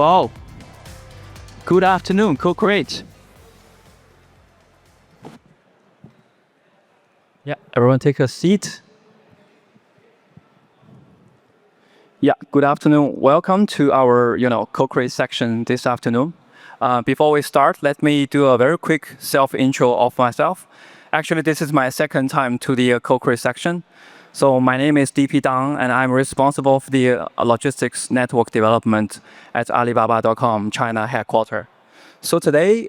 Wow. Good afternoon, CoCreate. Yeah, everyone take a seat. Yeah, good afternoon. Welcome to our, CoCreate section this afternoon. Before we start, let me do a very quick self-intro of myself. Actually, this is my second time to the CoCreate section. So my name is DP Dang, and I'm responsible for the logistics network development at Alibaba.com China headquarters. So today,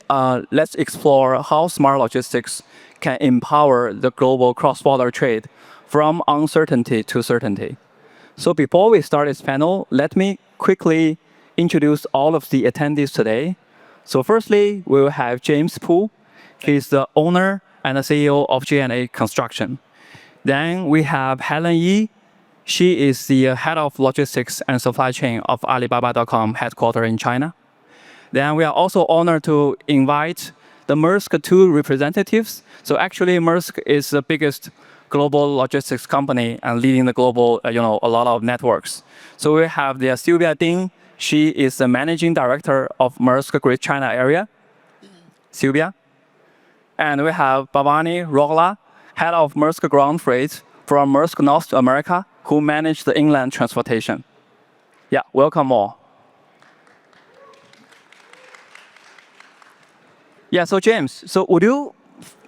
let's explore how smart logistics can empower the global cross-border trade from uncertainty to certainty. So before we start this panel, let me quickly introduce all of the attendees today. So firstly, we will have James Poole. He's the owner and the CEO of J&A Construction. Then we have Helen Yi. She is the head of logistics and supply chain of Alibaba.com headquarters in China. Then we are also honored to invite the Maersk two representatives. So actually, Maersk is the biggest global logistics company and leading the global, a lot of networks. So we have the Silvia Ding. She is the managing director of Maersk Great China Area. Silvia. And we have Bhavani Rawla, head of Maersk Ground Freight from Maersk North America, who manage the inland transportation. Yeah, welcome all. Yeah, so James, so would you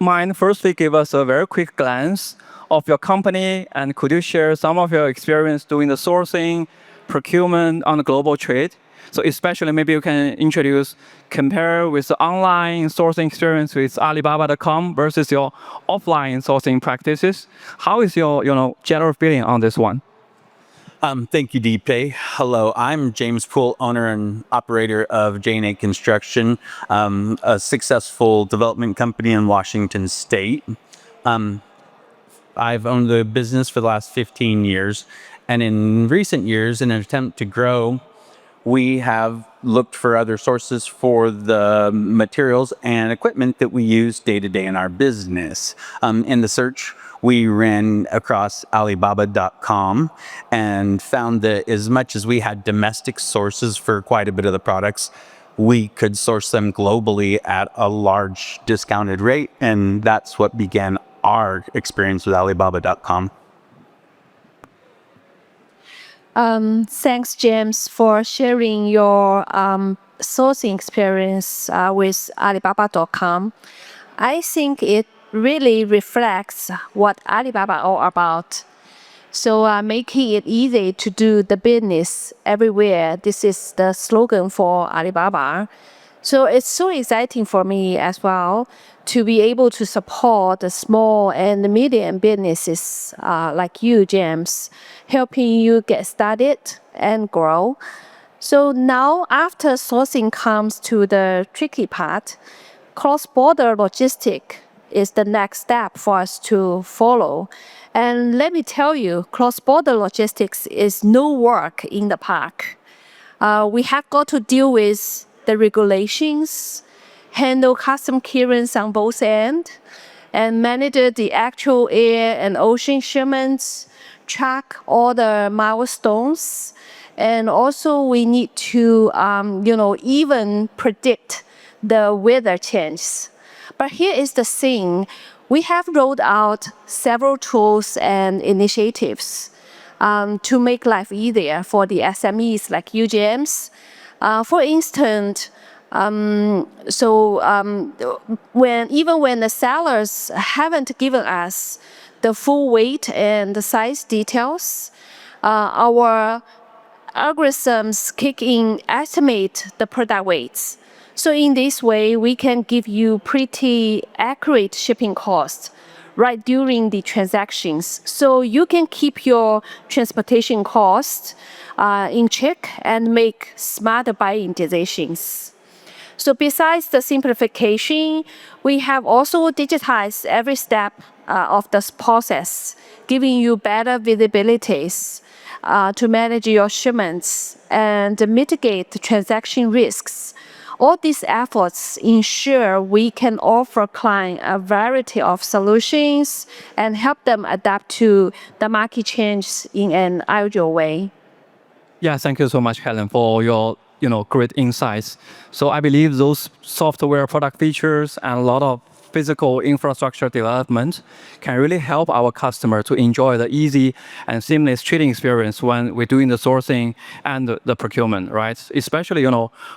mind firstly give us a very quick glance of your company, and could you share some of your experience doing the sourcing, procurement on the global trade? So especially maybe you can compare with the online sourcing experience with Alibaba.com versus your offline sourcing practices. How is your, general feeling on this one? Thank you, Deepe. Hello, I'm James Poole, owner and operator of J&A Construction, a successful development company in Washington State. I've owned the business for the last 15 years, and in recent years, in an attempt to grow, we have looked for other sources for the materials and equipment that we use day to day in our business. In the search, we ran across Alibaba.com and found that as much as we had domestic sources for quite a bit of the products, we could source them globally at a large discounted rate. And that's what began our experience with Alibaba.com. Thanks, James, for sharing your sourcing experience with Alibaba.com. I think it really reflects what Alibaba all about. So making it easy to do the business everywhere. This is the slogan for Alibaba. So it's so exciting for me as well to be able to support the small and the medium businesses like you, James, helping you get started and grow. So now after sourcing comes to the tricky part, cross-border logistics is the next step for us to follow. And let me tell you, cross-border logistics is no work in the park. We have got to deal with the regulations, handle custom clearance on both ends, and manage the actual air and ocean shipments, track all the milestones, and also we need to, even predict the weather changes. But here is the thing. We have rolled out several tools and initiatives to make life easier for the SMEs like you, James. For instance, when the sellers haven't given us the full weight and the size details, our algorithms kick in, estimate the product weights. So in this way, we can give you pretty accurate shipping costs right during the transactions. So you can keep your transportation costs in check and make smarter buying decisions. So besides the simplification, we have also digitized every step of this process, giving you better visibilities to manage your shipments and mitigate the transaction risks. All these efforts ensure we can offer clients a variety of solutions and help them adapt to the market changes in an agile way. Yeah, thank you so much, Helen, for your great insights. So I believe those software product features and a lot of physical infrastructure development can really help our customer to enjoy the easy and seamless trading experience when we're doing the sourcing and the procurement, right? Especially,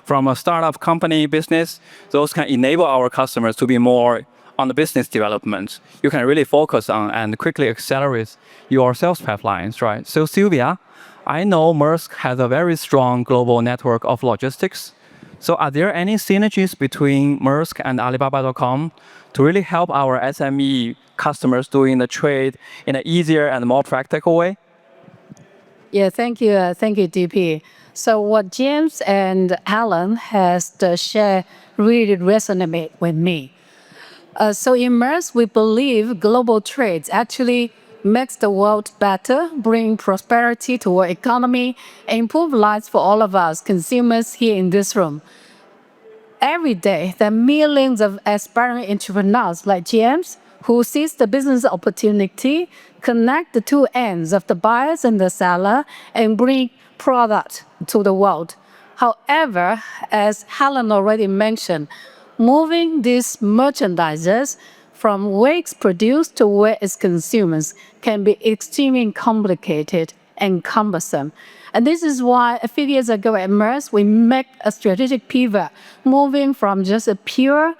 from a startup company business, those can enable our customers to be more on the business development. You can really focus on and quickly accelerate your sales pipelines, right? So Silvia, I know Maersk has a very strong global network of logistics. So are there any synergies between Maersk and Alibaba.com to really help our SME customers doing the trade in an easier and more practical way? Yeah, thank you, DP. So what James and Alan has shared really resonate with me. So in Maersk, we believe global trades actually makes the world better, bring prosperity to our economy, and improve lives for all of us consumers here in this room. Every day, there are millions of aspiring entrepreneurs like James who sees the business opportunity, connect the two ends of the buyers and the seller, and bring product to the world. However, as Helen already mentioned, moving these merchandises from where it's produced to where it's consumed can be extremely complicated and cumbersome. And this is why a few years ago at Maersk, we made a strategic pivot, moving from just a pure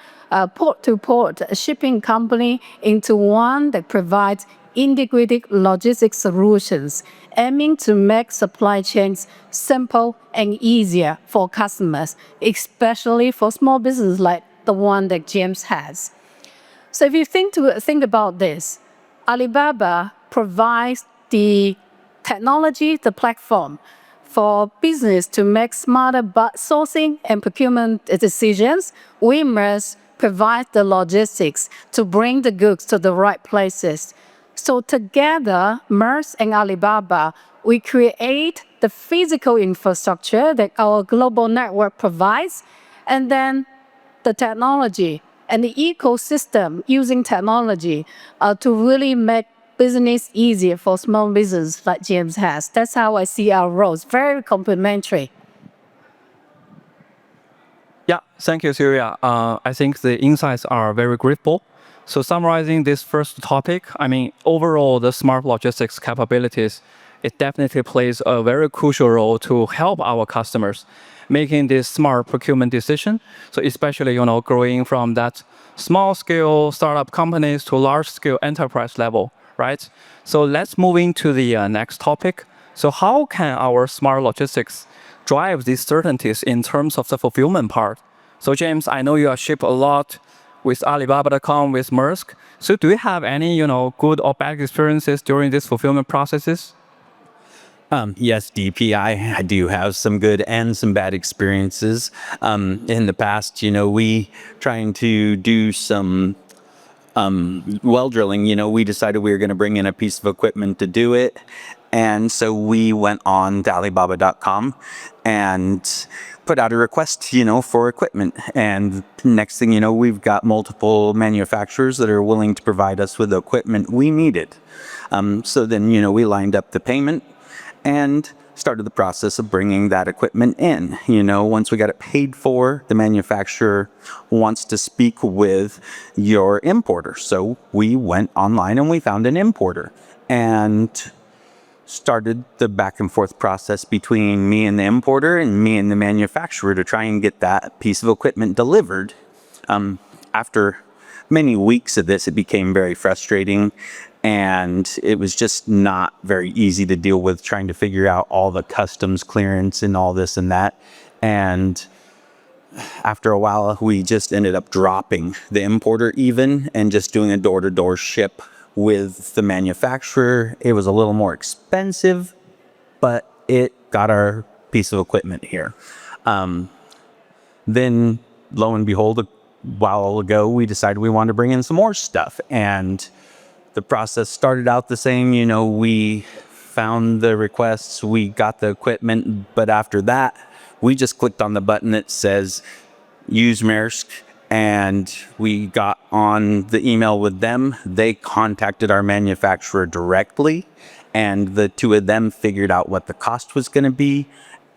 port-to-port shipping company into one that provides integrated logistics solutions, aiming to make supply chains simple and easier for customers, especially for small businesses like the one that James has. So if you think about this, Alibaba provides the technology, the platform for business to make smarter sourcing and procurement decisions. We must provide the logistics to bring the goods to the right places. So together, Maersk and Alibaba, we create the physical infrastructure that our global network provides, and then the technology and the ecosystem using technology to really make business easier for small business like James has. That's how I see our roles, very complementary. Yeah, thank you, Silvia. I think the insights are very grateful. So summarizing this first topic, overall, the smart logistics capabilities, it definitely plays a very crucial role to help our customers making this smart procurement decision. So especially, growing from that small scale startup companies to large scale enterprise level, right? So let's move into the next topic. So how can our smart logistics drive these certainties in terms of the fulfillment part? So James, I know you have shipped a lot with Alibaba.com, with Maersk. So do you have any, good or bad experiences during these fulfillment processes? Yes, DP, I do have some good and some bad experiences. In the past, we trying to do some well drilling, we decided we were going to bring in a piece of equipment to do it. And so we went on to Alibaba.com and put out a request, for equipment. And next thing you know, we've got multiple manufacturers that are willing to provide us with the equipment we needed. So then, we lined up the payment and started the process of bringing that equipment in. Once we got it paid for, the manufacturer wants to speak with your importer. So we went online and we found an importer and started the back and forth process between me and the importer and me and the manufacturer to try and get that piece of equipment delivered. After many weeks of this, it became very frustrating. And it was just not very easy to deal with, trying to figure out all the customs clearance and all this and that. And after a while, we just ended up dropping the importer even and just doing a door-to-door ship with the manufacturer. It was a little more expensive, but it got our piece of equipment here. Then, lo and behold, a while ago, we decided we wanted to bring in some more stuff. And the process started out the same. We found the requests, we got the equipment, but after that, we just clicked on the button that says use Maersk, and we got on the email with them. They contacted our manufacturer directly, and the two of them figured out what the cost was going to be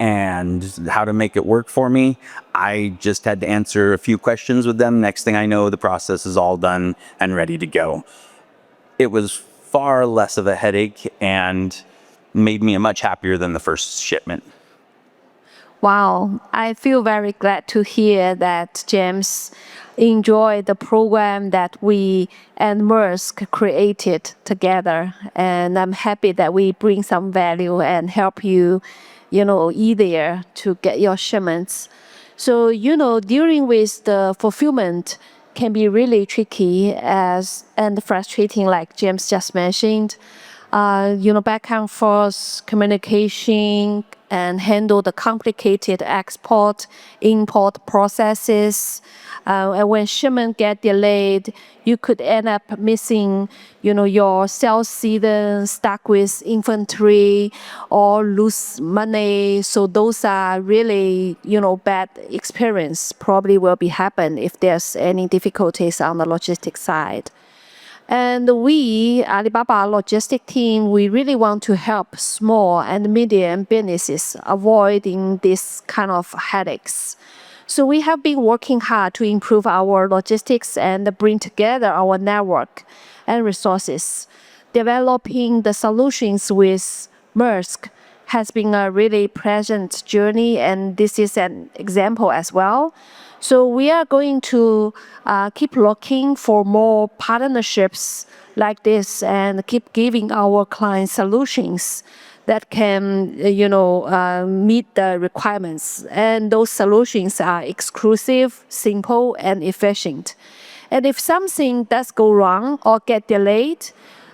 and how to make it work for me. I just had to answer a few questions with them. Next thing I know, the process is all done and ready to go. It was far less of a headache and made me much happier than the first shipment. Wow, I feel very glad to hear that James enjoyed the program that we and Maersk created together. And I'm happy that we bring some value and help you, easier to get your shipments. So, dealing with the fulfillment can be really tricky and frustrating, like James just mentioned. Back and forth communication and handle the complicated export, import processes. And when shipment get delayed, you could end up missing, your sales season, stuck with inventory, or lose money. So those are really, bad experience. Probably will be happen if there's any difficulties on the logistics side. And we, Alibaba logistic team, we really want to help small and medium businesses avoiding this kind of headaches. So we have been working hard to improve our logistics and bring together our network and resources. Developing the solutions with Maersk has been a really pleasant journey, and this is an example as well. So we are going to keep looking for more partnerships like this and keep giving our clients solutions that can, meet the requirements. And those solutions are exclusive, simple, and efficient. And if something does go wrong or get delayed,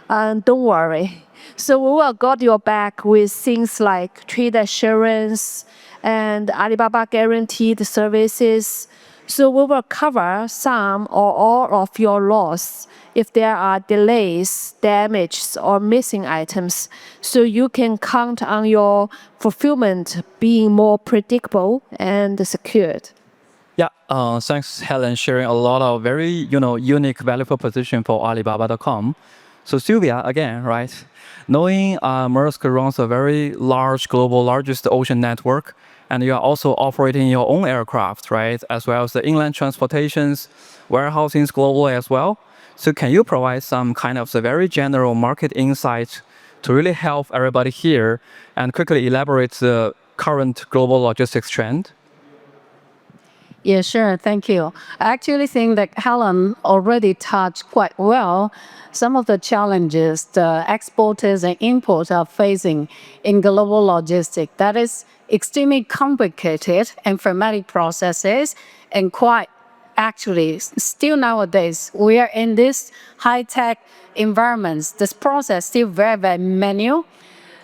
don't worry. So we will got your back with things like trade assurance and Alibaba guaranteed services. So we will cover some or all of your loss if there are delays, damages, or missing items. So you can count on your fulfillment being more predictable and secured. Yeah, thanks, Helen, sharing a lot of very, unique value proposition for Alibaba.com. So Silvia, again, right? Knowing Maersk runs a very large global, largest ocean network, and you are also operating your own aircraft, right? As well as the inland transportations, warehousings globally as well. So can you provide some kind of the very general market insight to really help everybody here and quickly elaborate the current global logistics trend? Yeah, sure. Thank you. I actually think that Helen already touched quite well some of the challenges the exporters and importers are facing in global logistics. That is extremely complicated and frenetic processes, and quite actually still nowadays we are in this high-tech environments. This process still very, very manual.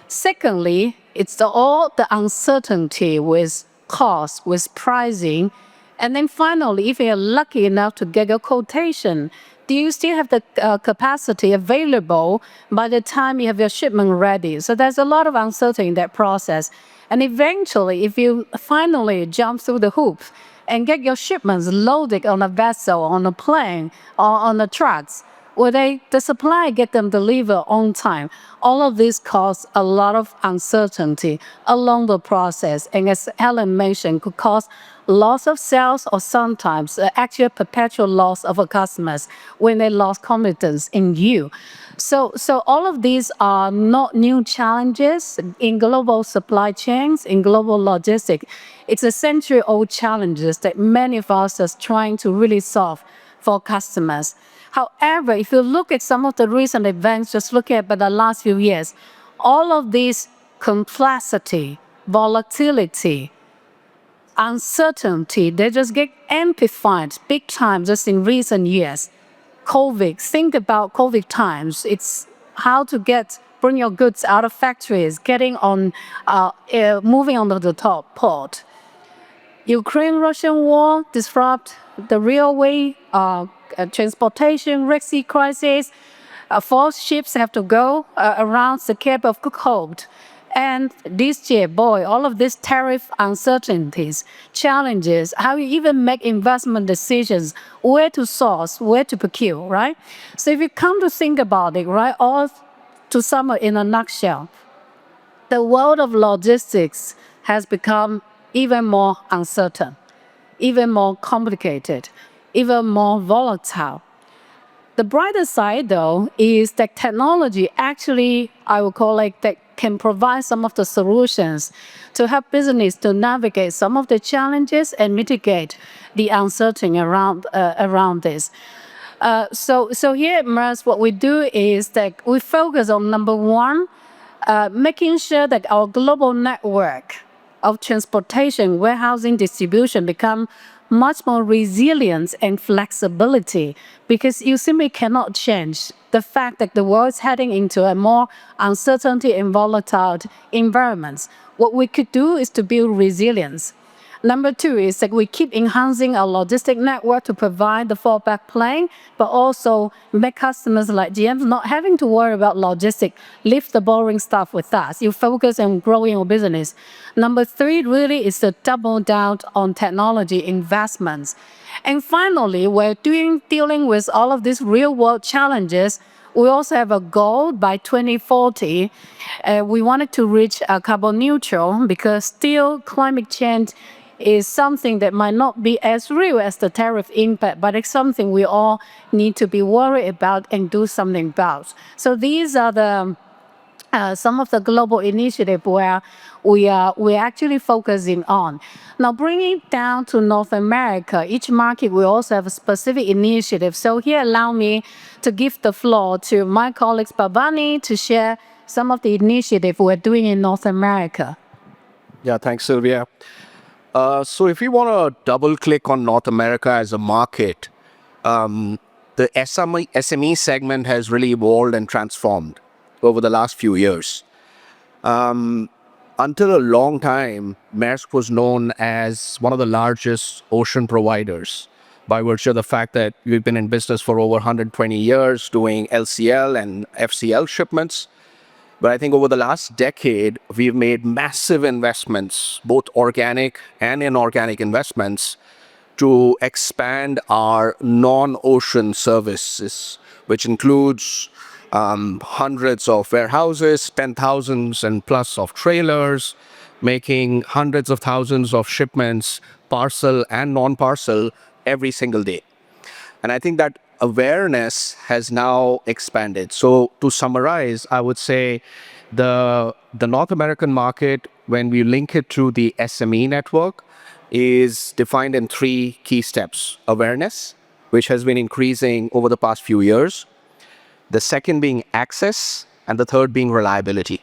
Secondly, it's all the uncertainty with cost, with pricing. And then finally, if you're lucky enough to get a quotation, do you still have the capacity available by the time you have your shipment ready? So there's a lot of uncertainty in that process. And eventually, if you finally jump through the hoop and get your shipments loaded on a vessel, on a plane, or on the trucks, will the supply get them delivered on time? All of this cause a lot of uncertainty along the process, and as Helen mentioned, could cause loss of sales or sometimes actual perpetual loss of customers when they lost confidence in you. So all of these are not new challenges in global supply chains, in global logistics. It's a century-old challenges that many of us are trying to really solve for customers. However, if you look at some of the recent events, just look at the last few years, all of this complexity, volatility, uncertainty, they just get amplified big time just in recent years. COVID, think about COVID times. It's how to bring your goods out of factories, moving on to the top port. Ukraine-Russian war disrupt the railway, transportation, Red Sea crisis. False ships have to go around the Cape of Good Hope. And this year, boy, all of these tariff uncertainties, challenges, how you even make investment decisions, where to source, where to procure, right? So if you come to think about it, right, all to sum it in a nutshell, the world of logistics has become even more uncertain, even more complicated, even more volatile. The brighter side, though, is that technology actually, I would call it, that can provide some of the solutions to help business to navigate some of the challenges and mitigate the uncertainty around this. So here at Maersk, what we do is that we focus on number one, making sure that our global network of transportation, warehousing, distribution become much more resilient and flexibility, because you simply cannot change the fact that the world is heading into a more uncertainty and volatile environment. What we could do is to build resilience. Number two is that we keep enhancing our logistic network to provide the fallback plan, but also make customers like GM not having to worry about logistics, leave the boring stuff with us. You focus on growing your business. Number three really is to double down on technology investments. And finally, we're dealing with all of these real world challenges. We also have a goal by 2040. We wanted to reach carbon neutral, because still climate change is something that might not be as real as the tariff impact, but it's something we all need to be worried about and do something about. So these are the some of the global initiatives where we're actually focusing on. Now, bringing it down to North America, each market will also have a specific initiative. So here, allow me to give the floor to my colleagues Bhavani to share some of the initiatives we're doing in North America. Yeah, thanks, Silvia. So if we want to double click on North America as a market, the SME segment has really evolved and transformed over the last few years. Until a long time, Maersk was known as one of the largest ocean providers by virtue of the fact that we've been in business for over 120 years doing LCL and FCL shipments. But I think over the last decade, we've made massive investments, both organic and inorganic investments, to expand our non-ocean services, which includes hundreds of warehouses, 10,000s and plus of trailers, making hundreds of thousands of shipments, parcel and non-parcel, every single day. And I think that awareness has now expanded. So to summarize, I would say the North American market, when we link it to the SME network, is defined in three key steps. Awareness, which has been increasing over the past few years. The second being access, and the third being reliability.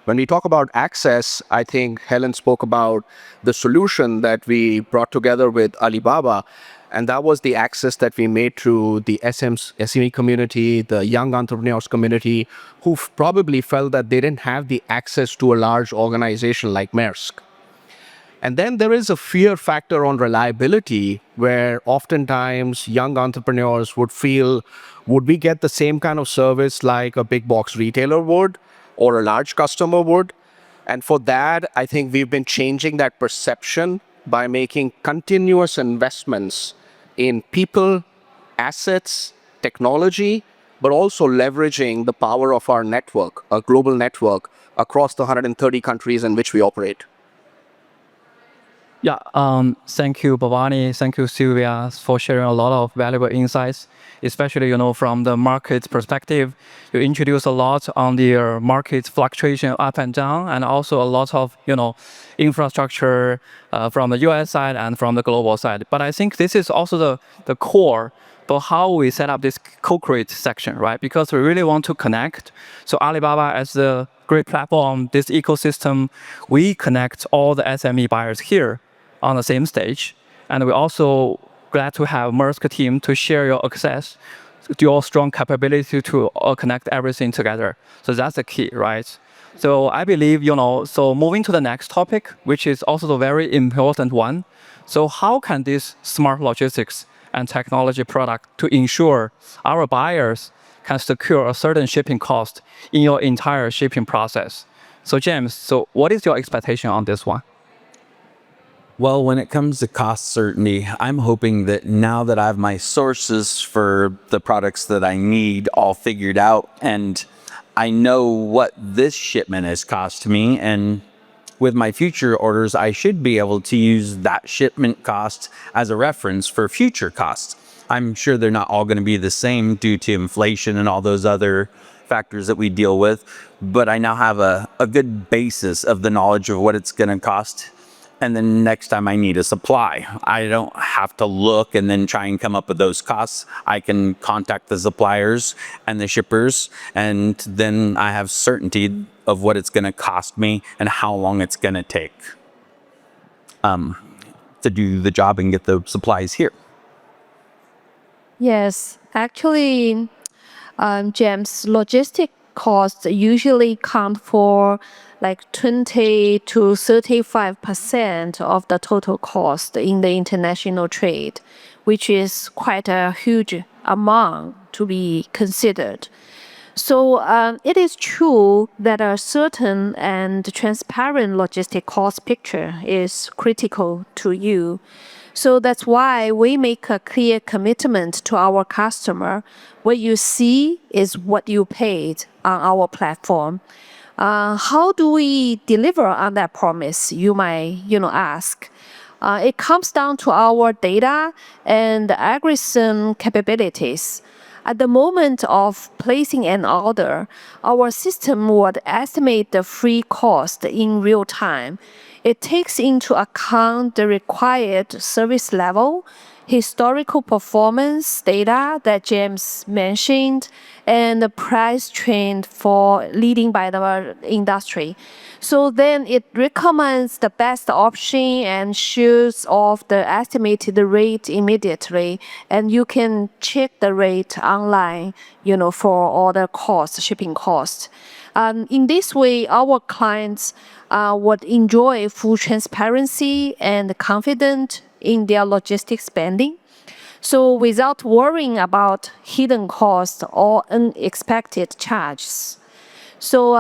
When we talk about access, I think Helen spoke about the solution that we brought together with Alibaba, and that was the access that we made through the SME community, the young entrepreneurs community, who probably felt that they didn't have the access to a large organization like Maersk. And then there is a fear factor on reliability, where oftentimes young entrepreneurs would feel, would we get the same kind of service like a big box retailer would or a large customer would? And for that, I think we've been changing that perception by making continuous investments in people, assets, technology, but also leveraging the power of our network, a global network across the 130 countries in which we operate. Yeah, thank you, Bhavani. Thank you, Silvia, for sharing a lot of valuable insights, especially, from the market perspective. You introduced a lot on the market fluctuation up and down, and also a lot of, infrastructure from the US side and from the global side. But I think this is also the core for how we set up this CoCreate section, right? Because we really want to connect. So Alibaba as the great platform, this ecosystem, we connect all the SME buyers here on the same stage. And we're also glad to have Maersk team to share your access, your strong capability to connect everything together. So that's the key, right? So I believe, so moving to the next topic, which is also the very important one. So how can this smart logistics and technology product to ensure our buyers can secure a certain shipping cost in your entire shipping process? So James, so what is your expectation on this one? Well, when it comes to cost certainty, I'm hoping that now that I have my sources for the products that I need all figured out, and I know what this shipment has cost me, and with my future orders, I should be able to use that shipment cost as a reference for future costs. I'm sure they're not all going to be the same due to inflation and all those other factors that we deal with, but I now have a good basis of the knowledge of what it's going to cost. And then next time I need a supply, I don't have to look and then try and come up with those costs. I can contact the suppliers and the shippers, and then I have certainty of what it's going to cost me and how long it's going to take to do the job and get the supplies here. Yes, actually, James, logistic costs usually count for like 20 to 35% of the total cost in the international trade, which is quite a huge amount to be considered. So it is true that a certain and transparent logistic cost picture is critical to you. So that's why we make a clear commitment to our customer. What you see is what you paid on our platform. How do we deliver on that promise? You might, ask. It comes down to our data and algorithm capabilities. At the moment of placing an order, our system would estimate the free cost in real time. It takes into account the required service level, historical performance data that James mentioned, and the price trend for leading by the industry. So then it recommends the best option and shoots off the estimated rate immediately, and you can check the rate online, for all the costs, shipping costs. In this way, our clients would enjoy full transparency and confidence in their logistics spending. So without worrying about hidden costs or unexpected charges. So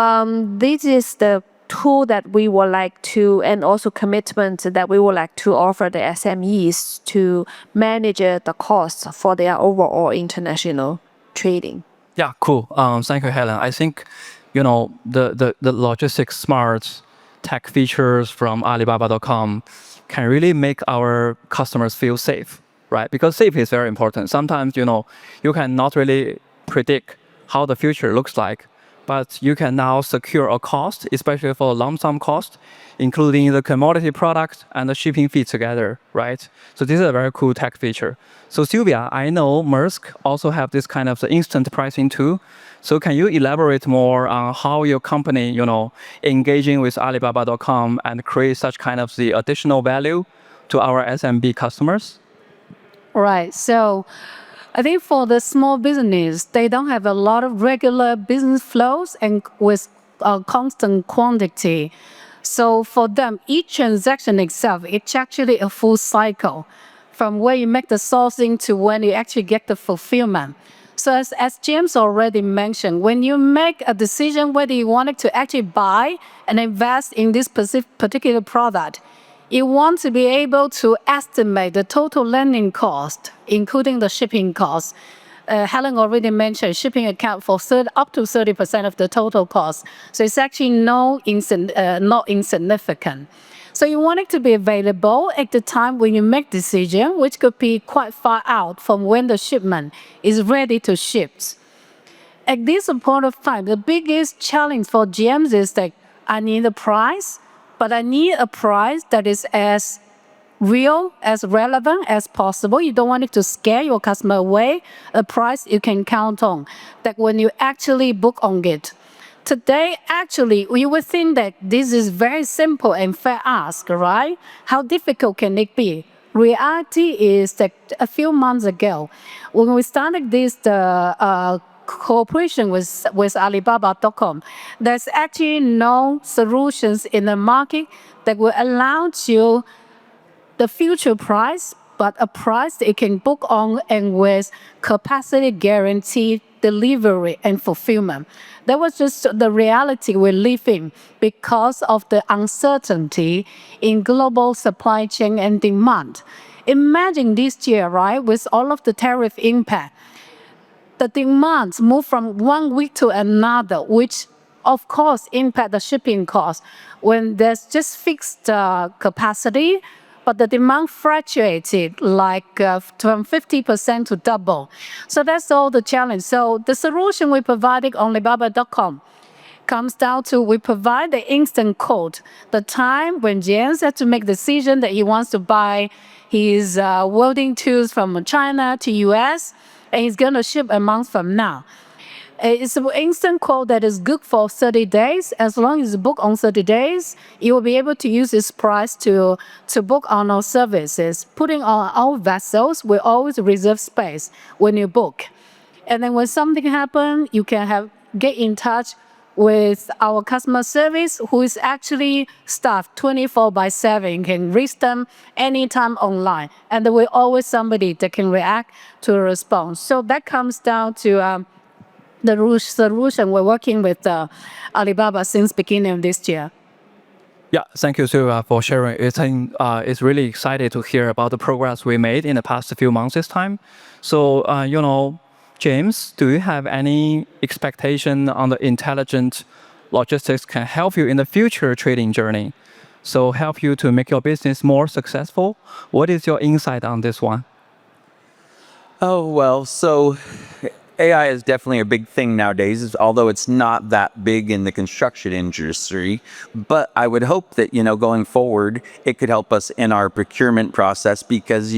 this is the tool that we would like to, and also commitment that we would like to offer the SMEs to manage the costs for their overall international trading. Yeah, cool. Thank you, Helen. I think, the logistics smart tech features from Alibaba.com can really make our customers feel safe, right? Because safety is very important. Sometimes, you cannot really predict how the future looks like, but you can now secure a cost, especially for a lump sum cost, including the commodity product and the shipping fee together, right? So this is a very cool tech feature. So Silvia, I know Maersk also have this kind of the instant pricing too. So can you elaborate more on how your company, engaging with Alibaba.com and create such kind of the additional value to our SMB customers? Right. So I think for the small business, they don't have a lot of regular business flows and with a constant quantity. So for them, each transaction itself, it's actually a full cycle from where you make the sourcing to when you actually get the fulfillment. So as James already mentioned, when you make a decision whether you wanted to actually buy and invest in this particular product, you want to be able to estimate the total landing cost, including the shipping cost. Helen already mentioned shipping account for up to 30% of the total cost. So it's actually not insignificant. So you want it to be available at the time when you make decision, which could be quite far out from when the shipment is ready to ship. At this point of time, the biggest challenge for GMs is that I need a price, but I need a price that is as real, as relevant as possible. You don't want it to scare your customer away. A price you can count on, that when you actually book on it. Today, actually, we would think that this is very simple and fair ask, right? How difficult can it be? Reality is that a few months ago, when we started this cooperation with Alibaba.com, there's actually no solutions in the market that will allow you the future price, but a price that you can book on and with capacity guaranteed delivery and fulfillment. That was just the reality we live in because of the uncertainty in global supply chain and demand. Imagine this year, right, with all of the tariff impact, the demands move from one week to another, which of course, impact the shipping cost when there's just fixed capacity, but the demand fluctuated like from 50% to double. So that's all the challenge. So the solution we provided on Alibaba.com comes down to we provide the instant quote. The time when James has to make the decision that he wants to buy his welding tools from China to US, and he's going to ship a month from now. It's an instant quote that is good for 30 days. As long as you book on 30 days, you will be able to use this price to book on our services. Putting on our vessels, we always reserve space when you book. And then when something happens, you can get in touch with our customer service, who is actually staffed 24/7. You can reach them anytime online. And there will always somebody that can react to a response. So that comes down to the solution we're working with Alibaba since beginning of this year. Yeah, thank you, Silvia, for sharing. It's really exciting to hear about the progress we made in the past few months this time. So, James, do you have any expectation on the intelligent logistics can help you in the future trading journey? So help you to make your business more successful? What is your insight on this one? Oh, well, so AI is definitely a big thing nowadays, although it's not that big in the construction industry. But I would hope that, going forward, it could help us in our procurement process because,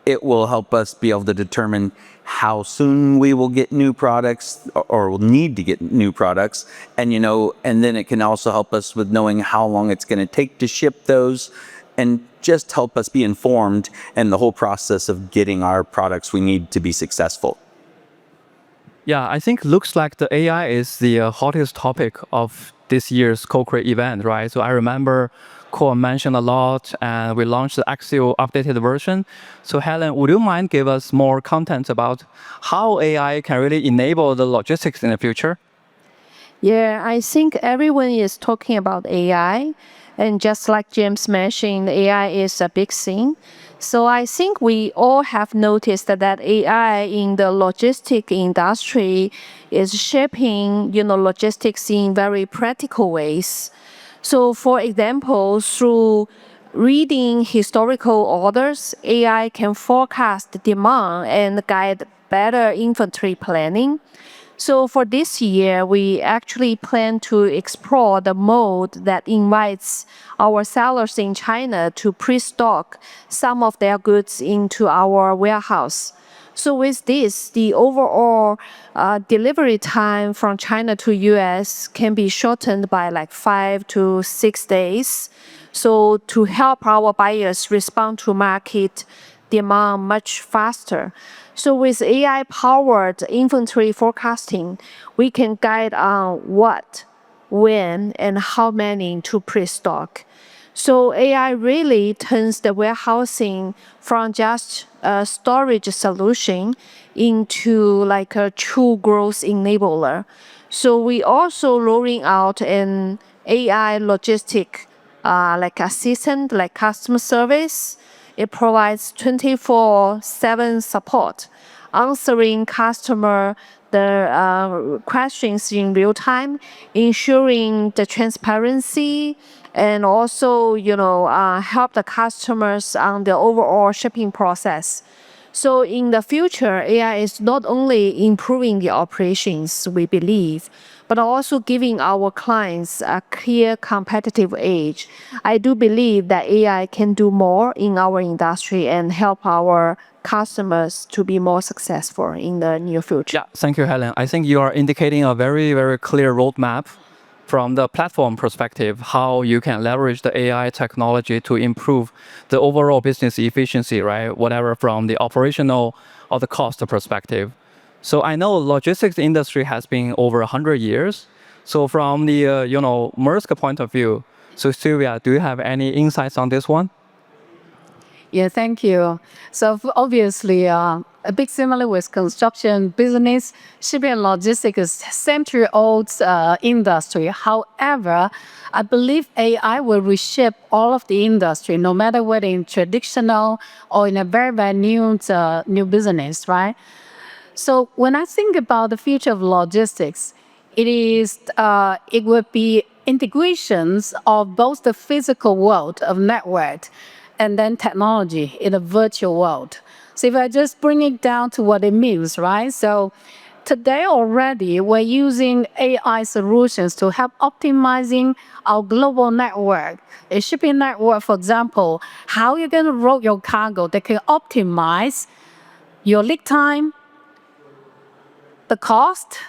it will help us be able to determine how soon we will get new products or will need to get new products. And, and then it can also help us with knowing how long it's going to take to ship those and just help us be informed in the whole process of getting our products we need to be successful. Yeah, I think looks like the AI is the hottest topic of this year's CoCreate event, right? So I remember Core mentioned a lot, and we launched the Axio updated version. So Helen, would you mind give us more content about how AI can really enable the logistics in the future? Yeah, I think everyone is talking about AI. And just like James mentioned, AI is a big thing. So I think we all have noticed that AI in the logistic industry is shaping, logistics in very practical ways. So for example, through reading historical orders, AI can forecast demand and guide better inventory planning. So for this year, we actually plan to explore the mode that invites our sellers in China to pre-stock some of their goods into our warehouse. So with this, the overall delivery time from China to US can be shortened by like 5 to 6 days. So to help our buyers respond to market demand much faster. So with AI-powered inventory forecasting, we can guide on what, when, and how many to pre-stock. So AI really turns the warehousing from just a storage solution into like a true growth enabler. So we also rolling out an AI logistic like assistant, like customer service. It provides 24/7 support, answering customer the questions in real time, ensuring the transparency, and also help the customers on the overall shipping process. So in the future, AI is not only improving the operations, we believe, but also giving our clients a clear competitive edge. I do believe that AI can do more in our industry and help our customers to be more successful in the near future. Yeah, thank you, Helen. I think you are indicating a very, very clear roadmap from the platform perspective, how you can leverage the AI technology to improve the overall business efficiency, right? Whatever from the operational or the cost perspective. So I know logistics industry has been over 100 years. So from the, Maersk point of view, so Silvia, do you have any insights on this one? Yeah, thank you. So obviously, a big similar with construction business, shipping and logistics is century-old industry. However, I believe AI will reshape all of the industry, no matter whether in traditional or in a very, very new business, right? So when I think about the future of logistics, it would be integrations of both the physical world of network and then technology in a virtual world. So if I just bring it down to what it means, right? So today already we're using AI solutions to help optimizing our global network. A shipping network, for example, how you're going to route your cargo that can optimize your lead time, the cost,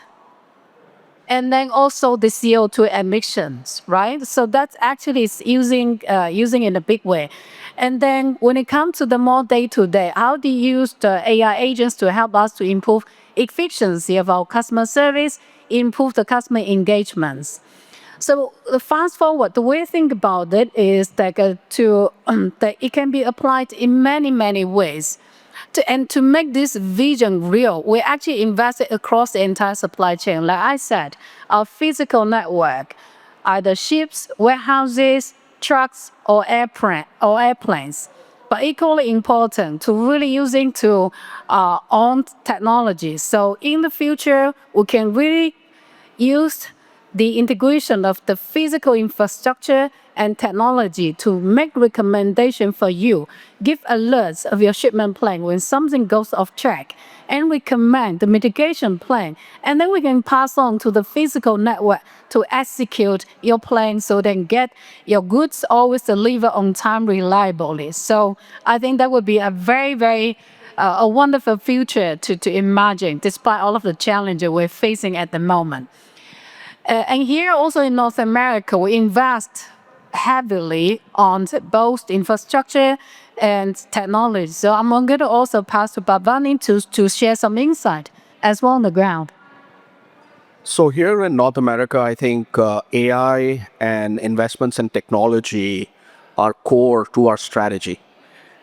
and then also the CO2 emissions, right? So that's actually is using in a big way. And then when it comes to the more day-to-day, how do you use the AI agents to help us to improve efficiency of our customer service, improve the customer engagements? So fast forward, the way I think about it is that that it can be applied in many ways. To make this vision real, we actually invested across the entire supply chain. Like I said, our physical network, either ships, warehouses, trucks, or airplanes. But equally important to really using to own technology. So in the future, we can really use the integration of the physical infrastructure and technology to make recommendation for you, give alerts of your shipment plan when something goes off track, and recommend the mitigation plan. And then we can pass on to the physical network to execute your plan so then get your goods always delivered on time reliably. So I think that would be a very a wonderful future to imagine, despite all of the challenges we're facing at the moment. And here also in North America, we invest heavily on both infrastructure and technology. So I'm going to also pass to Bhavani to share some insight as well on the ground. So here in North America, I think AI and investments in technology are core to our strategy.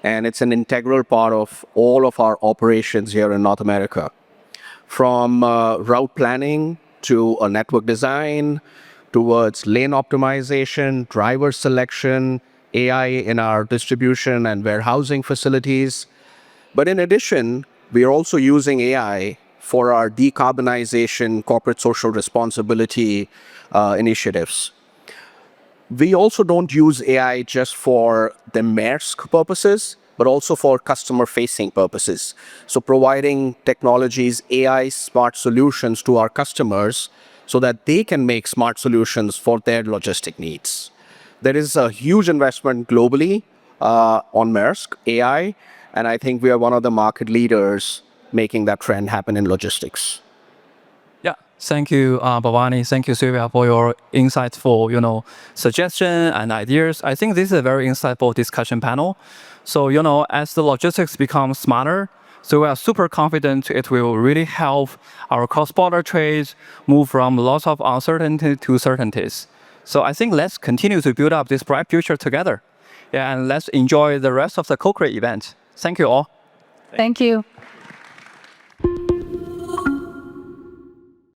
And it's an integral part of all of our operations here in North America. From route planning to a network design, towards lane optimization, driver selection, AI in our distribution and warehousing facilities. But in addition, we are also using AI for our decarbonization, corporate social responsibility initiatives. We also don't use AI just for the Maersk purposes, but also for customer-facing purposes. So providing technologies, AI smart solutions to our customers so that they can make smart solutions for their logistic needs. There is a huge investment globally on Maersk AI, and I think we are one of the market leaders making that trend happen in logistics. Yeah, thank you, Bhavani. Thank you, Silvia, for your insightful, suggestion and ideas. I think this is a very insightful discussion panel. So, as the logistics become smarter, so we are super confident it will really help our cross-border trades move from lots of uncertainty to certainties. So I think let's continue to build up this bright future together. Yeah, and let's enjoy the rest of the CoCreate event. Thank you all. Thank you.